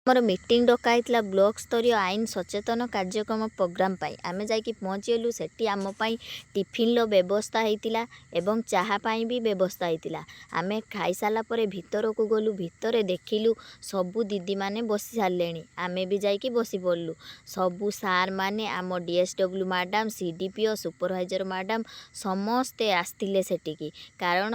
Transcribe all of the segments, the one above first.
ଆମର meeting ଡକାଇଥିଲା block ସ୍ତରୀୟ ଆଇନ ସଚେତନ କାର୍ଯ୍ୟକ୍ରମ ପ୍ରୋଗ୍ରାମ ପାଇଁ। ଆମେ ଯାଇକି ପହଞ୍ଚିଗଲୁ। ସେଠି ଆମ ପାଇଁ ଟିଫିନ୍ର ବ୍ୟବସ୍ଥା ହେଇଥିଲା ଏବଂ ଚାହା ପାଇଁ ବି ବ୍ୟବସ୍ଥା ହେଇଥିଲା। ଆମେ ଖାଇସାରିଲା ପରେ ଭିତରକୁ ଗଲୁ। ଭିତରେ ଦେଖିଲୁ ସବୁ ଦିଦିମାନେ ବସି ସାରିଲେଣି। ଆମେ ବି ଯାଇକି ବସି ପଡ଼ିଲୁ। ସବୁ ସାର୍ମାନେ, ଆମ DSW madam, CDPO, supervisor madam ସମସ୍ତେ ଆସିଥିଲେ ସେଠିକି। କାରଣ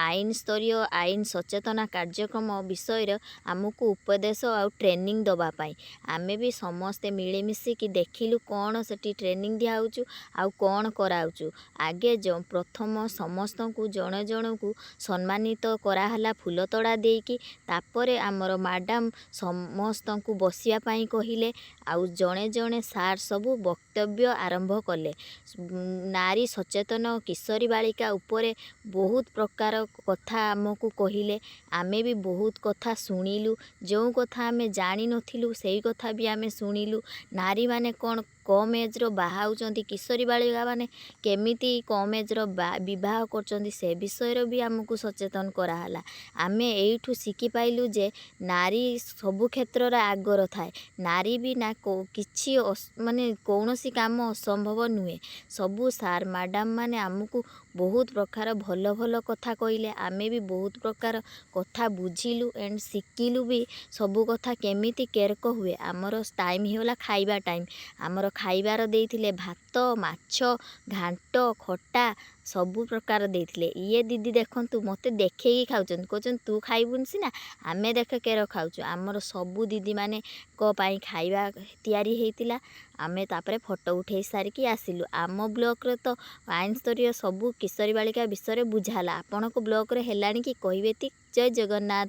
ଆଇନ ସ୍ତରୀୟ ଆଇନ ସଚେତନ କାର୍ଯ୍ୟକ୍ରମ ବିଷୟରେ ଆମକୁ ଉପଦେଶ ଆଉ ଟ୍ରେନିଂ ଦେବା ପାଇଁ। ଆମେ ବି ସମସ୍ତେ ମିଳିମିଶିକି ଦେଖିଲୁ କ'ଣ ସେଠି ଟ୍ରେନିଂ ଦିଆହେଉଛୁ ଆଉ କ'ଣ କରାହେଉଛୁ। ଆଗେ ପ୍ରଥମ ସମସ୍ତଙ୍କୁ ଜଣେ ଜଣଙ୍କୁ ସମ୍ମାନିତ କରାହେଲା ଫୁଲତୋଡ଼ା ଦେଇକି। ତାପରେ ଆମର ମ୍ୟାଡ଼ାମ୍ ସମସ୍ତଙ୍କୁ ବସିବା ପାଇଁ କହିଲେ। ଆଉ ଜଣେ ଜଣେ ସାର୍ ସବୁ ବକ୍ତବ୍ୟ ଆରମ୍ଭ କଲେ। ନାରୀ ସଚେତନ କିଶୋରୀ ବାଳିକା ଉପରେ ବହୁତ ପ୍ରକାର କଥା ଆମକୁ କହିଲେ। ଆମେ ବି ବହୁତ କଥା ଶୁଣିଲୁ। ଯେଉଁ କଥା ଆମେ ଜାଣିନଥିଲୁ ସେଇ କଥା ବି ଆମେ ଶୁଣିଲୁ। ନାରୀମାନେ କ'ଣ କମ୍ ଏଜ୍ର ବାହା ହେଉଛନ୍ତି, କିଶୋରୀ ବାଳିକାମାନେ କେମିତି କମ୍ ଏଜ୍ର ବିବାହ କରୁଛନ୍ତି, ସେ ବିଷୟରେ ବି ଆମକୁ ସଚେତନ କରାହେଲା। ଆମେ ଏଇଠୁ ଶିଖିପାଇଲୁ ଯେ ନାରୀ ସବୁ କ୍ଷେତ୍ରରେ ଆଗର ଥାଏ। ନାରୀ ବି ନା କିଛି ମାନେ କୌଣସି କାମ ଅସମ୍ଭବ ନୁହେଁ। ସବୁ ସାର୍ ମ୍ୟାଡ଼ାମ୍ ମାନେ ଆମକୁ ବହୁତ ପ୍ରକାର ଭଲ ଭଲ କଥା କହିଲେ। ଆମେ ବି ବହୁତ ପ୍ରକାର କଥା ବୁଝିଲୁ ଏଣ୍ଡ ଶିଖିଲୁ ବି ସବୁ କଥା କେମିତି କେରକ ହୁଏ। ଆମର ଟାଇମ୍ ହେଇଗଲା ଖାଇବା ଟାଇମ୍। ଆମର ଖାଇବାର ଦେଇଥିଲେ ଭାତ, ମାଛ, ଘାଣ୍ଟ, ଖଟା ସବୁ ପ୍ରକାର ଦେଇଥିଲେ। ଇଏ ଦିଦି ଦେଖନ୍ତୁ ମୋତେ ଦେଖେଇକି ଖାଉଛନ୍ତି, କହୁଛନ୍ତି ତୁ ଖାଇବୁନି ସିନା, ଆମେ ଦେଖ କେର ଖାଉଛୁ। ଆମର ସବୁ ଦିଦିମାନଙ୍କ ପାଇଁ ଖାଇବା ତିଆରି ହେଇଥିଲା। ଆମେ ତାପରେ ଫଟୋ ଉଠେଇ ସାରିକି ଆସିଲୁ। ଆମ ବ୍ଲକରେ ତ ଆଇନ ସ୍ତରୀୟ ସବୁ କିଶୋରୀ ବାଳିକା ବିଷୟରେ ବୁଝା ହେଲା। ଆପଣଙ୍କ ବ୍ଲକରେ ହେଲାଣି କି କହିବେ ତି। ଜୟ ଜଗନ୍ନାଥ।